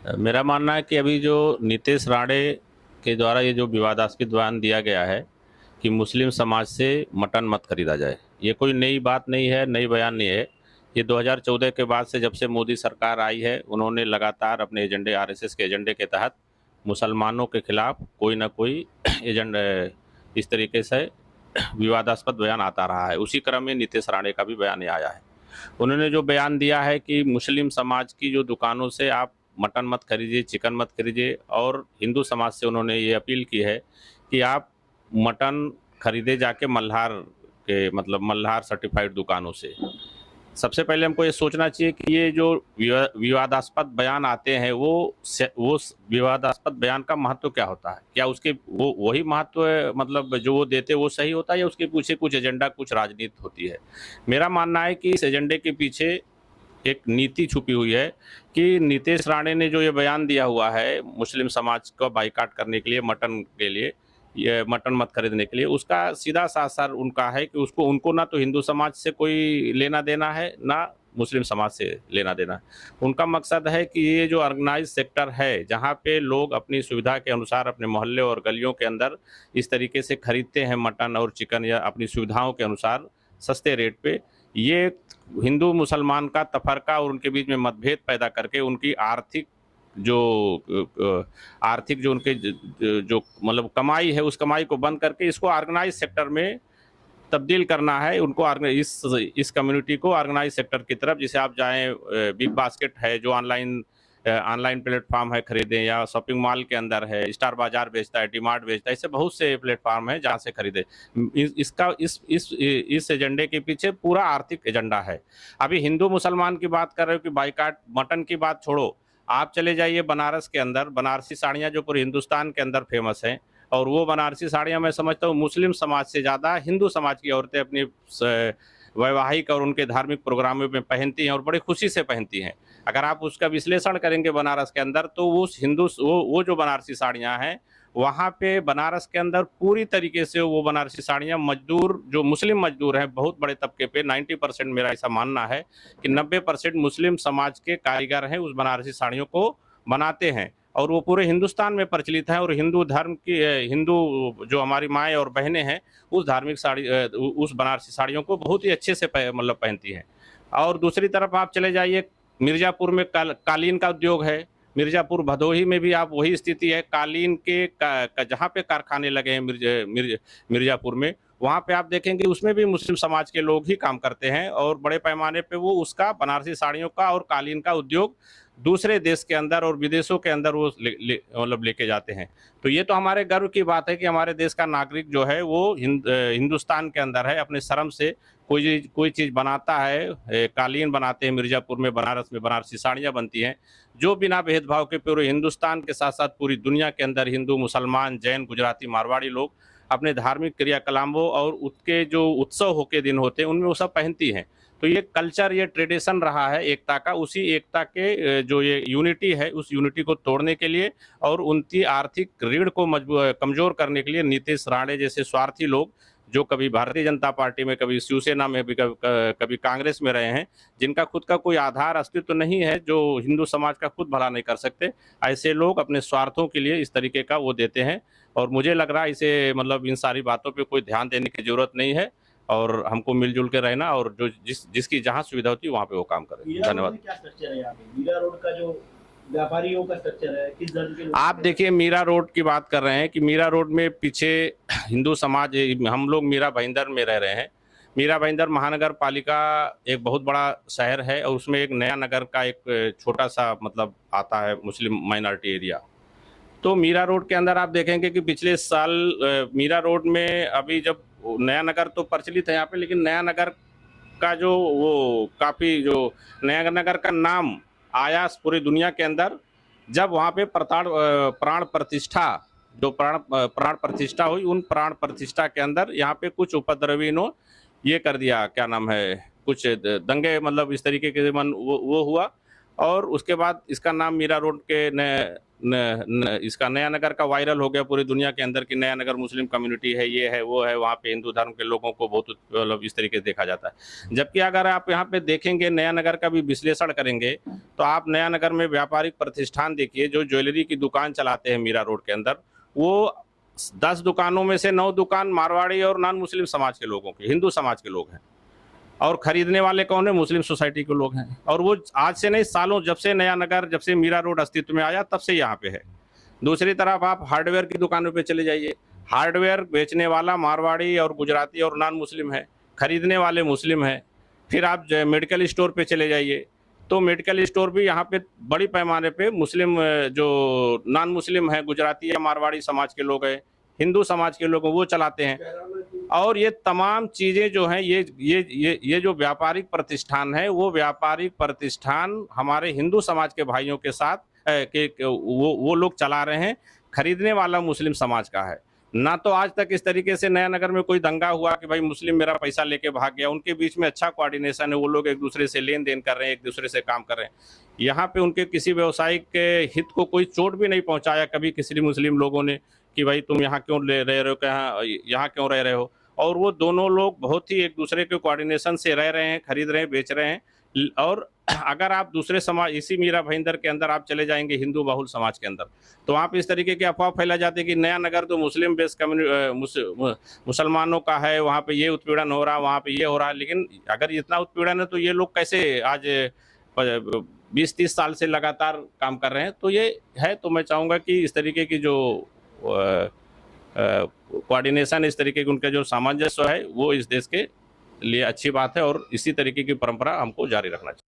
मेरा मानना है कि अभी जो नीतीश राणे के द्वारा ये जो विवादास्पद बयान दिया गया है कि मुस्लिम समाज से मटन मत खरीदा जाए, ये कोई नई बात नहीं है, नई बयान नहीं है। ये 2014 के बाद से जब से मोदी सरकार आई है, उन्होंने लगातार अपने एजेंडे, आरएसएस के एजेंडे के तहत मुसलमानों के खिलाफ कोई ना कोई एजेंडा इस तरीके से विवादास्पद बयान आता रहा है। उसी क्रम में नीतीश राणे का भी बयान आया है। उन्होंने जो बयान दिया है कि मुस्लिम समाज की जो दुकानों से आप मटन मत खरीदिए, चिकन मत खरीदिए, और हिंदू समाज से उन्होंने ये अपील की है कि आप मटन खरीदे जाके मल्हार के, मतलब मल्हार सर्टिफाइड दुकानों से। सबसे पहले हमको ये सोचना चाहिए कि ये जो विवादास्पद बयान आते हैं, वो विवादास्पद बयान का महत्व क्या होता है? क्या उसके वो वही महत्व है, मतलब जो वो देते वो सही होता है, या उसके पीछे कुछ एजेंडा, कुछ राजनीति होती है? मेरा मानना है कि इस एजेंडे के पीछे एक नीति छुपी हुई है कि नीतीश राणे ने जो ये बयान दिया हुआ है मुस्लिम समाज को बाइकाट करने के लिए, मटन के लिए, ये मटन मत खरीदने के लिए, उसका सीधा सा असर उनका है कि उसको उनको ना तो हिंदू समाज से कोई लेना देना है, ना मुस्लिम समाज से लेना देना है। उनका मकसद है कि ये जो ऑर्गेनाइज सेक्टर है, जहाँ पे लोग अपनी सुविधा के अनुसार अपने मोहल्ले और गलियों के अंदर इस तरीके से खरीदते हैं मटन और चिकन, या अपनी सुविधाओं के अनुसार सस्ते रेट पे, ये हिंदू मुसलमान का तफरका और उनके बीच में मतभेद पैदा करके उनकी जो आर्थिक जो उनके जो मतलब कमाई है, उस कमाई को बंद करके इसको ऑर्गेनाइज सेक्टर में तब्दील करना है। उनको इस कम्युनिटी को ऑर्गेनाइज सेक्टर की तरफ, जिसे आप जाएं, बिग बास्केट है जो ऑनलाइन प्लेटफॉर्म है, खरीदें, या शॉपिंग मॉल के अंदर है, स्टार बाजार बेचता है, डीमार्ट बेचता है, ऐसे बहुत से प्लेटफॉर्म है जहाँ से खरीदे। इसका इस एजेंडे के पीछे पूरा आर्थिक एजेंडा है। अभी हिंदू मुसलमान की बात कर रहे हो कि बाइकाट, मटन की बात छोड़ो, आप चले जाइए बनारस के अंदर, बनारसी साड़ियाँ जो पूरे हिंदुस्तान के अंदर फेमस हैं, और वो बनारसी साड़ियाँ मैं समझता हूँ मुस्लिम समाज से ज़्यादा हिंदू समाज की औरतें अपनी वैवाहिक और उनके धार्मिक प्रोग्रामों में पहनती हैं, और बड़ी खुशी से पहनती हैं। अगर आप उसका विश्लेषण करेंगे बनारस के अंदर, तो वो जो बनारसी साड़ियाँ हैं, वहाँ पे बनारस के अंदर पूरी तरीके से वो बनारसी साड़ियाँ मजदूर, जो मुस्लिम मजदूर हैं, बहुत बड़े तबके पे 90% मेरा ऐसा मानना है कि 90% मुस्लिम समाज के कारीगर हैं, उस बनारसी साड़ियों को बनाते हैं, और वो पूरे हिंदुस्तान में प्रचलित है। और हिंदू धर्म की हिंदू जो हमारी माएँ और बहनें हैं, उस धार्मिक साड़ी उस बनारसी साड़ियों को बहुत ही अच्छे से मतलब पहनती हैं। और दूसरी तरफ आप चले जाइए, मिर्ज़ापुर में कालीन का उद्योग है। मिर्ज़ापुर भदोही में भी आप वही स्थिति है, कालीन के जहाँ पे कारखाने लगे हैं मिर्ज़ापुर में, वहाँ पे आप देखेंगे उसमें भी मुस्लिम समाज के लोग ही काम करते हैं, और बड़े पैमाने पे वो उसका बनारसी साड़ियों का और कालीन का उद्योग दूसरे देश के अंदर और विदेशों के अंदर वो मतलब लेके जाते हैं। तो ये तो हमारे गर्व की बात है कि हमारे देश का नागरिक जो है वो हिंदुस्तान के अंदर है, अपने श्रम से कोई चीज़ बनाता है। कालीन बनाते हैं मिर्ज़ापुर में, बनारस में बनारसी साड़ियाँ बनती हैं, जो बिना भेदभाव के पूरे हिंदुस्तान के साथ साथ पूरी दुनिया के अंदर हिंदू, मुसलमान, जैन, गुजराती, मारवाड़ी लोग अपने धार्मिक क्रियाकलापों और उसके जो उत्सव हो के दिन होते हैं, उनमें वो सब पहनती हैं। तो ये कल्चर, ये ट्रेडिशन रहा है एकता का, उसी एकता के जो ये यूनिटी है, उस यूनिटी को तोड़ने के लिए और उनकी आर्थिक रीढ़ को कमज़ोर करने के लिए नीतीश राणे जैसे स्वार्थी लोग, जो कभी भारतीय जनता पार्टी में, कभी शिवसेना में भी, कभी कांग्रेस में रहे हैं, जिनका खुद का कोई आधार अस्तित्व नहीं है, जो हिंदू समाज का खुद भला नहीं कर सकते, ऐसे लोग अपने स्वार्थों के लिए इस तरीके का वो देते हैं। और मुझे लग रहा है इसे, मतलब इन सारी बातों पे कोई ध्यान देने की ज़रूरत नहीं है, और हमको मिलजुल के रहना, और जो जिसकी जहाँ सुविधा होती है वहाँ पे वो काम करें। मीरा रोड धन्यवाद। में क्या स्ट्रक्चर है यहाँ पे? मीरा रोड का जो व्यापारियों का स्ट्रक्चर है, किस धर्म के लोग आप देखिए, मीरा रोड की बात कर रहे हैं कि मीरा रोड में पीछे हिंदू समाज, हम लोग मीरा भाईंदर में रह रहे हैं। मीरा भाईंदर महानगर पालिका एक बहुत बड़ा शहर है, और उसमें एक नया नगर का एक छोटा सा मतलब आता है मुस्लिम माइनॉरिटी एरिया। तो मीरा रोड के अंदर आप देखेंगे कि पिछले साल मीरा रोड में अभी जब नया नगर तो प्रचलित है यहाँ पे, लेकिन नया नगर का जो वो काफ़ी जो नया नगर का नाम आया पूरी दुनिया के अंदर, जब वहाँ पे प्राण प्रतिष्ठा, जो प्राण प्रतिष्ठा हुई, उन प्राण प्रतिष्ठा के अंदर यहाँ पे कुछ उपद्रवियों ये कर दिया, क्या नाम है, कुछ दंगे, मतलब इस तरीके के मन वो हुआ, और उसके बाद इसका नाम मीरा रोड के इसका नया नगर का वायरल हो गया पूरी दुनिया के अंदर कि नया नगर मुस्लिम कम्युनिटी है, ये है वो है, वहाँ पे हिंदू धर्म के लोगों को बहुत मतलब इस तरीके से देखा जाता है। जबकि अगर आप यहाँ पे देखेंगे नया नगर का भी विश्लेषण करेंगे तो आप नया नगर में व्यापारिक प्रतिष्ठान देखिए जो ज्वेलरी की दुकान चलाते हैं मीरा रोड के अंदर, वो 10 दुकानों में से 9 दुकान मारवाड़ी और नॉन मुस्लिम समाज के लोगों के, हिंदू समाज के लोग हैं, और खरीदने वाले कौन है? मुस्लिम सोसाइटी के लोग हैं। और वो आज से नहीं, सालों, जब से नया नगर, जब से मीरा रोड अस्तित्व में आया तब से यहाँ पे है। दूसरी तरफ आप हार्डवेयर की दुकानों पे चले जाइए, हार्डवेयर बेचने वाला मारवाड़ी और गुजराती और नॉन मुस्लिम है, खरीदने वाले मुस्लिम है। फिर आप मेडिकल स्टोर पे चले जाइए तो मेडिकल स्टोर भी यहाँ पे बड़ी पैमाने पे मुस्लिम जो नॉन मुस्लिम है, गुजराती या मारवाड़ी समाज के लोग हैं, हिंदू समाज के लोग हैं, वो चलाते हैं। और ये तमाम चीज़ें जो हैं, ये जो व्यापारिक प्रतिष्ठान है, वो व्यापारिक प्रतिष्ठान हमारे हिंदू समाज के भाइयों के साथ वो लोग चला रहे हैं। खरीदने वाला मुस्लिम समाज का है ना। तो आज तक इस तरीके से नया नगर में कोई दंगा हुआ कि भाई मुस्लिम मेरा पैसा लेके भाग गया। उनके बीच में अच्छा कोऑर्डिनेशन है, वो लोग एक दूसरे से लेन देन कर रहे हैं, एक दूसरे से काम कर रहे हैं। यहाँ पे उनके किसी व्यवसायिक हित को कोई चोट भी नहीं पहुंचाया कभी किसी मुस्लिम लोगों ने कि भाई तुम यहाँ क्यों ले रहे हो, यहाँ क्यों रह रहे हो। और वो दोनों लोग बहुत ही एक दूसरे के कोऑर्डिनेशन से रह रहे हैं, खरीद रहे हैं, बेच रहे हैं। और अगर आप दूसरे समाज, इसी मीरा भाईंदर के अंदर आप चले जाएंगे हिंदू बहुल समाज के अंदर, तो वहाँ पे इस तरीके की अफवाह फैला जाती है कि नया नगर तो मुस्लिम बेस मुसलमानों का है, वहाँ पे ये उत्पीड़न हो रहा है, वहाँ पे ये हो रहा है। लेकिन अगर इतना उत्पीड़न है तो ये लोग कैसे आज 20-30 साल से लगातार काम कर रहे हैं? तो ये है। तो मैं चाहूँगा कि इस तरीके की जो कोऑर्डिनेशन, इस तरीके की उनका जो सामंजस्य है, वो इस देश के लिए अच्छी बात है और इसी तरीके की परंपरा हमको जारी रखना चाहिए।